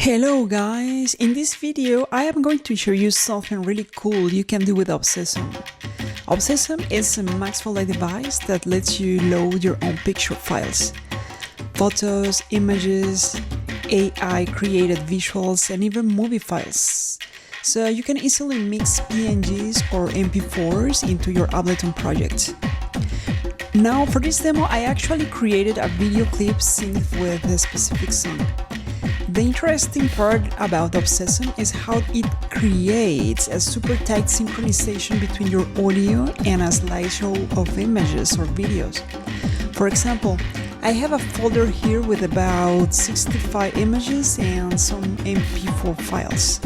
Hello guys! In this video I am going to show you something really cool you can do with Obsessum. Obsessum is a Maxwell device that lets you load your own picture files. Photos, images, AI created visuals and even movie files. So you can easily mix PNGs or MP4s into your Ableton project. Now for this demo I actually created a video clip synced with a specific song. The interesting part about Obsessum is how it creates a super tight synchronization between your audio and a slideshow of images or videos. For example, I have a folder here with about 65 images and some MP4 files.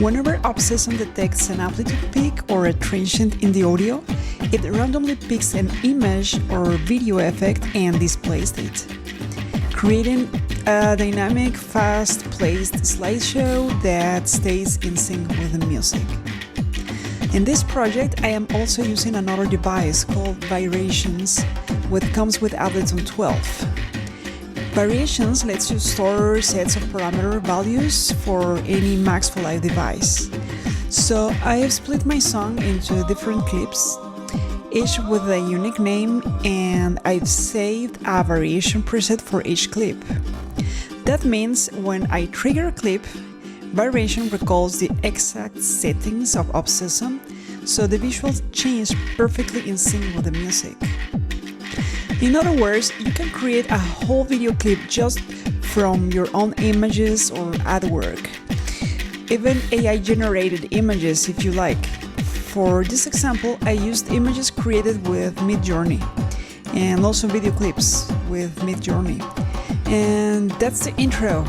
Whenever Obsessum detects an amplitude peak or a transient in the audio, it randomly picks an image or video effect and displays it, creating a dynamic, fast-paced slideshow that stays in sync with the music. In this project, I am also using another device called Variations, which comes with Ableton 12. Variations lets you store sets of parameter values for any Maxwell device. So I have split my song into different clips, each with a unique name, and I've saved a variation preset for each clip. That means when I trigger a clip, Variation recalls the exact settings of Obsessum, so the visuals change perfectly in sync with the music. In other words, you can create a whole video clip just from your own images or artwork, even AI-generated images if you like. For this example, I used images created with Midjourney and also video clips with Midjourney. And that's the intro.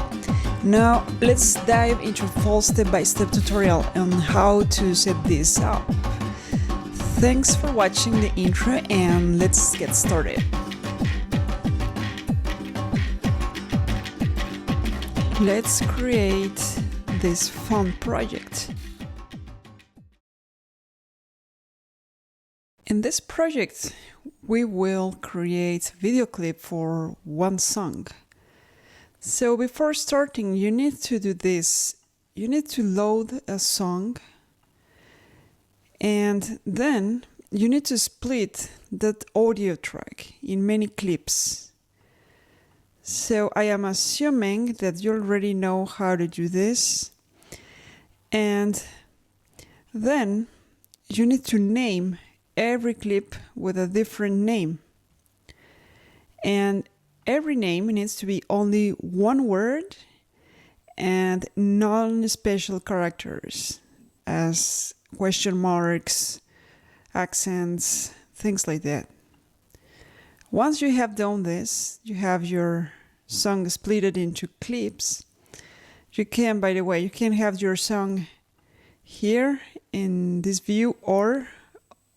Now let's dive into a full step-by-step tutorial on how to set this up. Thanks for watching the intro and let's get started. Let's create this fun project. In this project, we will create a video clip for one song. So before starting, you need to do this. You need to load a song and then you need to split that audio track in many clips. So I am assuming that you already know how to do this. And then you need to name every clip with a different name. And every name needs to be only one word and non-special characters as question marks, accents, things like that. Once you have done this, you have your song split into clips. You can, by the way, you can have your song here in this view or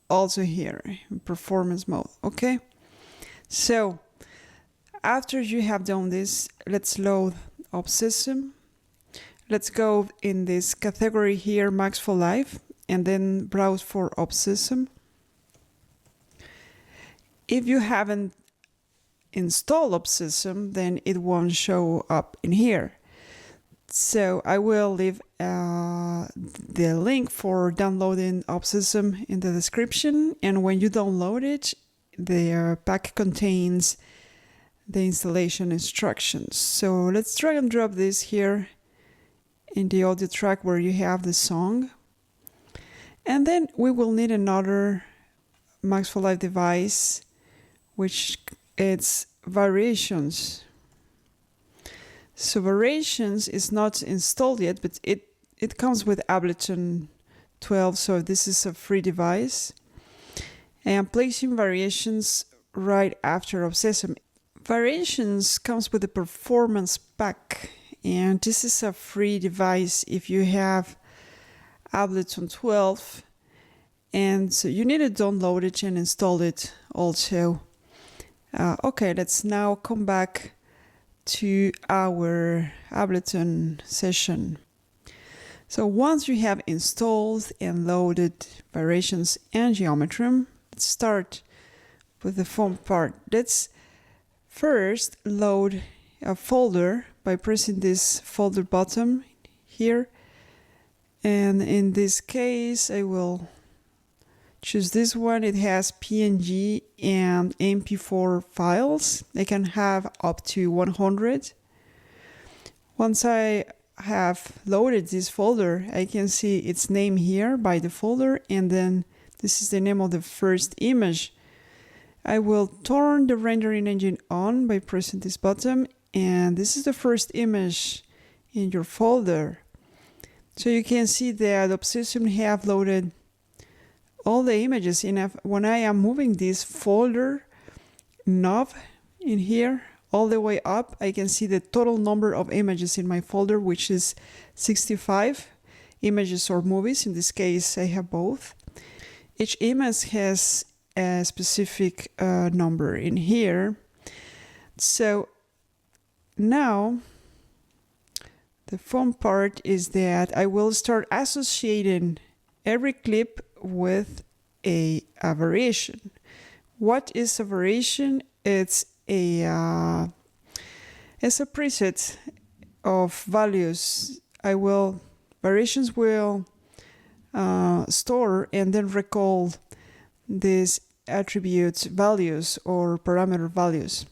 also here in performance mode. Okay, so after you have done this, let's load Obsessum. Let's go in this category here, Maxwell Live, and then browse for Obsessum. If you haven't installed Obsessum, then it won't show up in here. So I will leave the link for downloading Obsessum in the description, and when you download it, the pack contains the installation instructions. So let's drag and drop this here in the audio track where you have the song. And then we will need another Maxwell Live device, which is Variations. So Variations is not installed yet, but it comes with Ableton 12, so this is a free device. And I'm placing Variations right after Obsessum. Variations comes with a performance pack, and this is a free device if you have Ableton 12, and so you need to download it and install it also. Okay, let's now come back to our Ableton session. So once you have installed and loaded Variations and Geometry, let's start with the fun part. Let's first load a folder by pressing this folder button here. And in this case, I will choose this one. It has PNG and MP4 files. I can have up to 100. Once I have loaded this folder, I can see its name here by the folder, and then this is the name of the first image. I will turn the rendering engine on by pressing this button, and this is the first image in your folder. So you can see that Obsessum have loaded all the images. And when I am moving this folder knob in here all the way up, I can see the total number of images in my folder, which is 65 images or movies. In this case, I have both. Each image has a specific number in here. So now the fun part is that I will start associating every clip with a variation. What is a variation? It's a preset of values. Variations will store and then recall these attributes values or parameter values.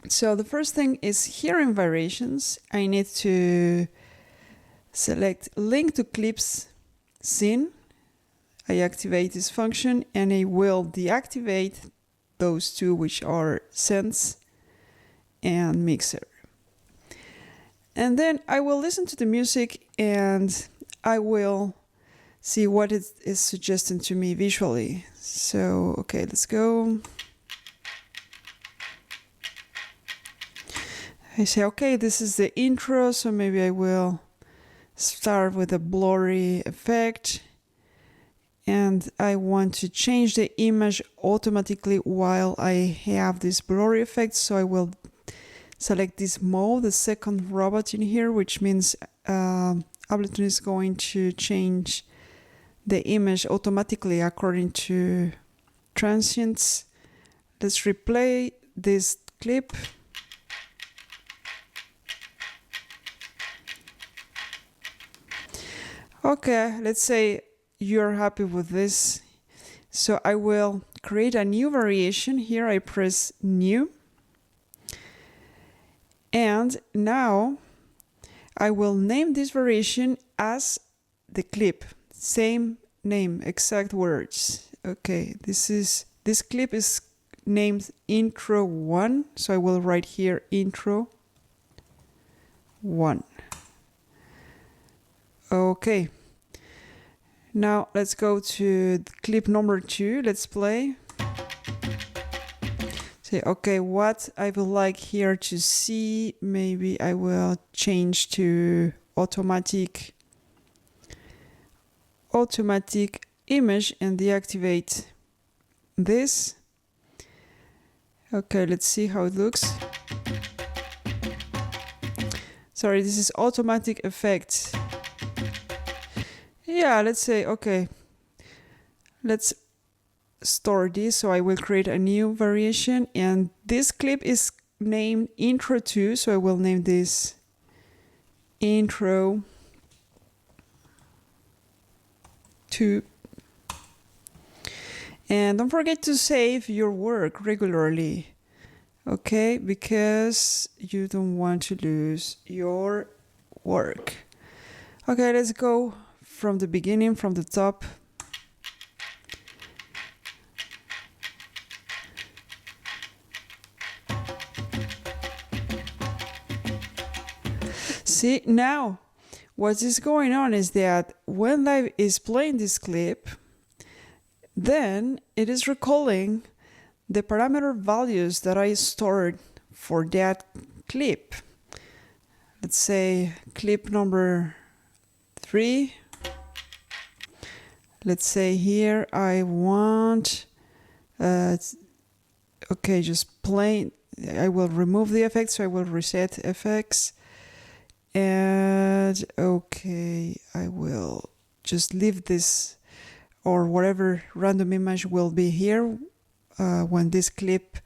So the first thing is here in variations, I need to select link to clips scene. I activate this function and I will deactivate those two, which are sense and mixer. And then I will listen to the music and I will see what it is suggesting to me visually. So, okay, let's go. I say, okay, this is the intro, so maybe I will start with a blurry effect. And I want to change the image automatically while I have this blurry effect. So I will select this mode, the second robot in here, which means Ableton is going to change the image automatically according to transients. Let's replay this clip. Okay, let's say you're happy with this. So I will create a new variation. Here I press new. And now I will name this variation as the clip. Same name, exact words. Okay, this clip is named intro 1. So I will write here intro 1. Okay. Now let's go to clip number 2. Let's play. Say, okay, what I would like here to see, maybe I will change to automatic image and deactivate this. Okay, let's see how it looks. Sorry, this is automatic effect. Yeah, let's say, okay, let's store this. So I will create a new variation, and this clip is named intro 2. So I will name this intro 2. And don't forget to save your work regularly, okay? Because you don't want to lose your work. Okay, let's go from the beginning, from the top. See, now what is going on is that when Live is playing this clip, then it is recalling the parameter values that I stored for that clip. Let's say clip number 3. Let's say here I want, okay, just plain, I will remove the effects, so I will reset effects. And okay, I will just leave this, or whatever random image will be here when this clip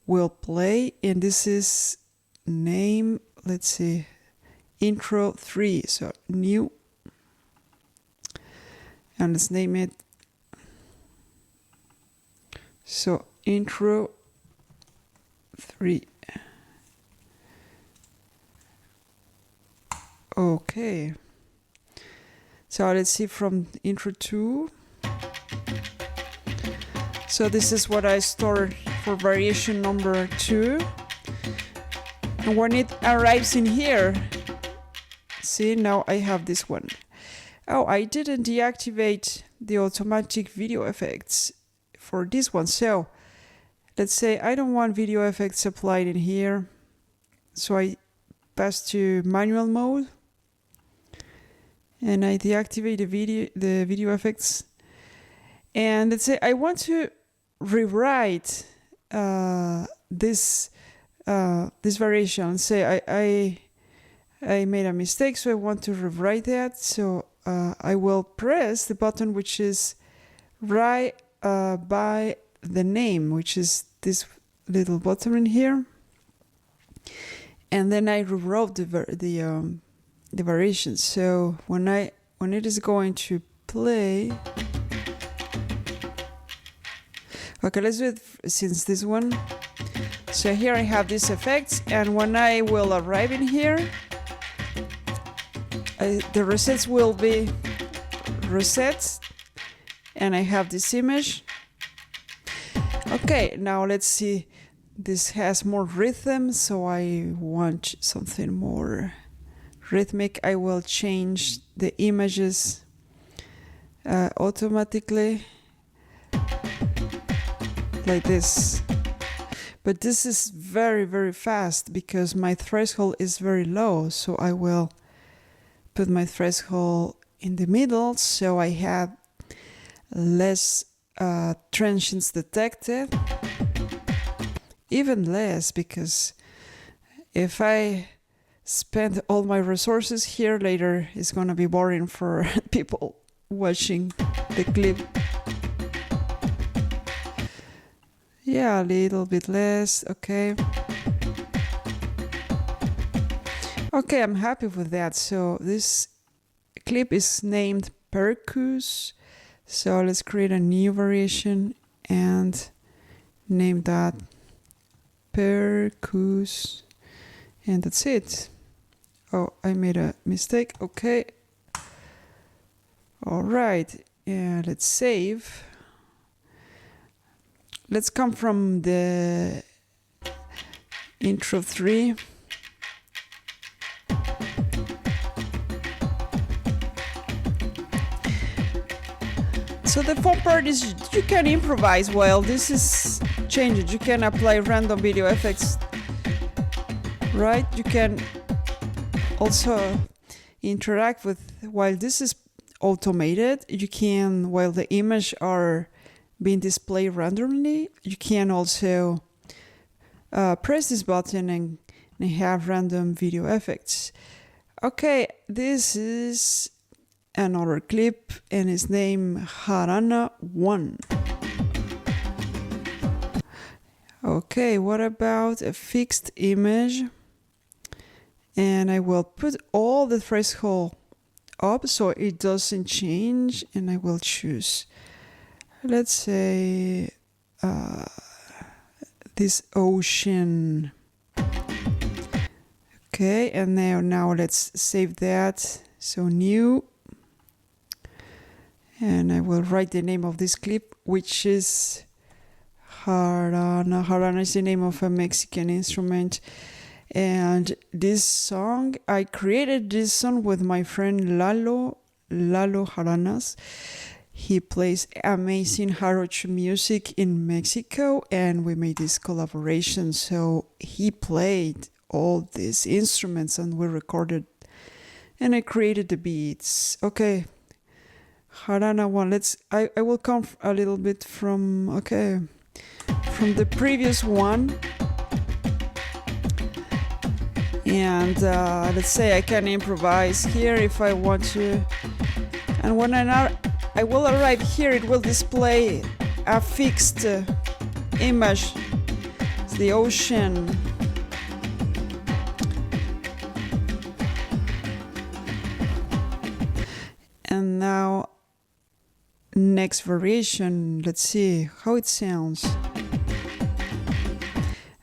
will play. And this is name let's see, intro 3, so new, and let's name it, so intro 3. Okay, so let's see from intro 2. So this is what I stored for variation number 2. And when it arrives in here, see, now I have this one. Oh, I didn't deactivate the automatic video effects for this one. So let's say I don't want video effects applied in here. So I pass to manual mode and I deactivate the video effects. And let's say I want to rewrite this variation. Say I made a mistake, so I want to rewrite that. So I will press the button which is right by the name, which is this little button in here, and then I rewrote the variation. So when it is going to play. Okay, let's do it since this one. So here I have these effects, and when I will arrive in here, the resets will be resets, and I have this image. Okay, now let's see. This has more rhythm, so I want something more rhythmic. I will change the images automatically. Like this, but this is very, very fast because my threshold is very low, so I will put my threshold in the middle so I have less transients detected, even less, because if I spend all my resources here later, it's gonna be boring for people watching the clip. Yeah, a little bit less, okay. Okay, I'm happy with that. So this clip is named Percus. So let's create a new variation and name that Percus. And that's it. Oh, I made a mistake, okay. All right, yeah, let's save. Let's come from the intro 3. So the fun part is you can improvise while this is changed. You can apply random video effects, right? You can also interact with, while this is automated, you can, while the image are being displayed randomly, you can also press this button and have random video effects. Okay, this is another clip and it's named Harana 1. Okay, what about a fixed image? And I will put all the threshold up so it doesn't change, and I will choose, let's say, this ocean. Okay, and now let's save that. So new, and I will write the name of this clip, which is Harana. Harana is the name of a Mexican instrument. And this song, I created this song with my friend Lalo Haranas. He plays amazing jarocho music in Mexico, and we made this collaboration. So he played all these instruments and we recorded, and I created the beats. Okay, Harana 1. I will come a little bit from the previous one. And let's say I can improvise here if I want to. And when I will arrive here, it will display a fixed image. It's the ocean. And now next variation, let's see how it sounds.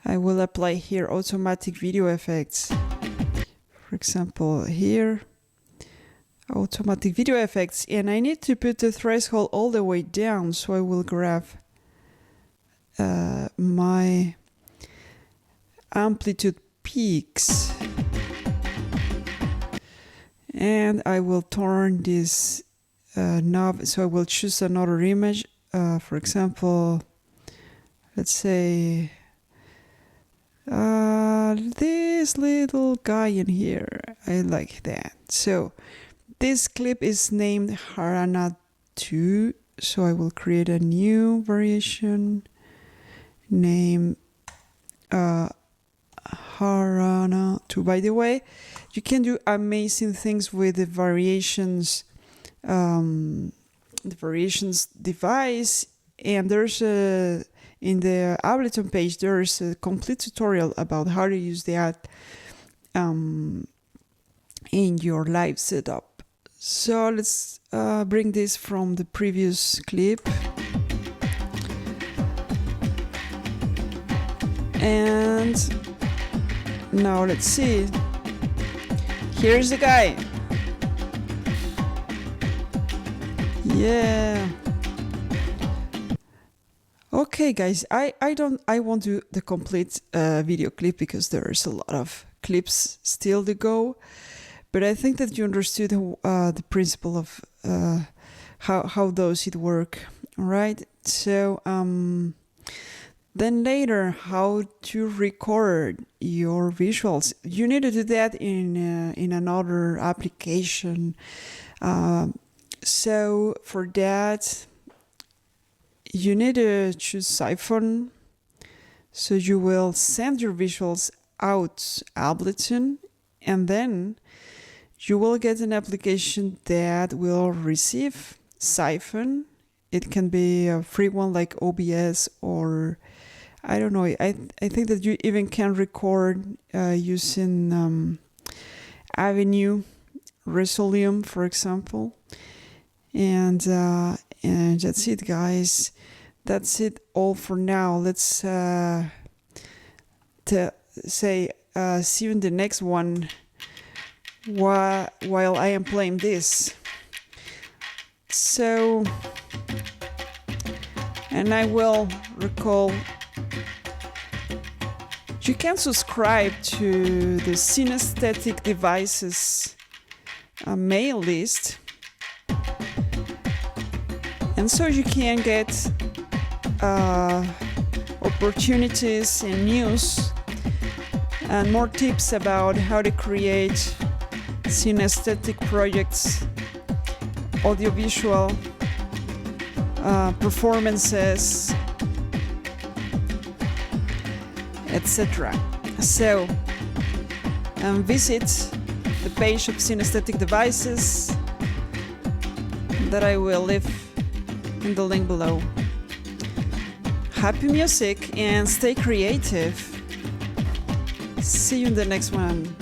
I will apply here automatic video effects. For example, here, automatic video effects, and I need to put the threshold all the way down, so I will grab my amplitude peaks, and I will turn this knob, so I will choose another image, for example, let's say this little guy in here. I like that. So this clip is named Harana 2, so I will create a new variation named Harana 2. By the way, you can do amazing things with the variations device, and there's a in the Ableton page there's a complete tutorial about how to use that in your live setup. So let's bring this from the previous clip, and now let's see. Here's the guy. Yeah. Okay, guys, I won't do the complete video clip because there's a lot of clips still to go, but I think that you understood the principle of how does it work. All right. So then later, how to record your visuals. You need to do that in another application. So for that, you need to choose Siphon. So you will send your visuals out Ableton, and then you will get an application that will receive Siphon. It can be a free one like OBS, or I don't know. I think that you even can record using Avenue, Resolume, for example. And that's it, guys. That's it all for now. Let's say see you in the next one while I am playing this. So, and I will recall, you can subscribe to the Synesthetic Devices mail list, and so you can get opportunities and news and more tips about how to create synesthetic projects, audiovisual performances, etc. So visit the page of Synesthetic Devices that I will leave in the link below. Happy music and stay creative. See you in the next one.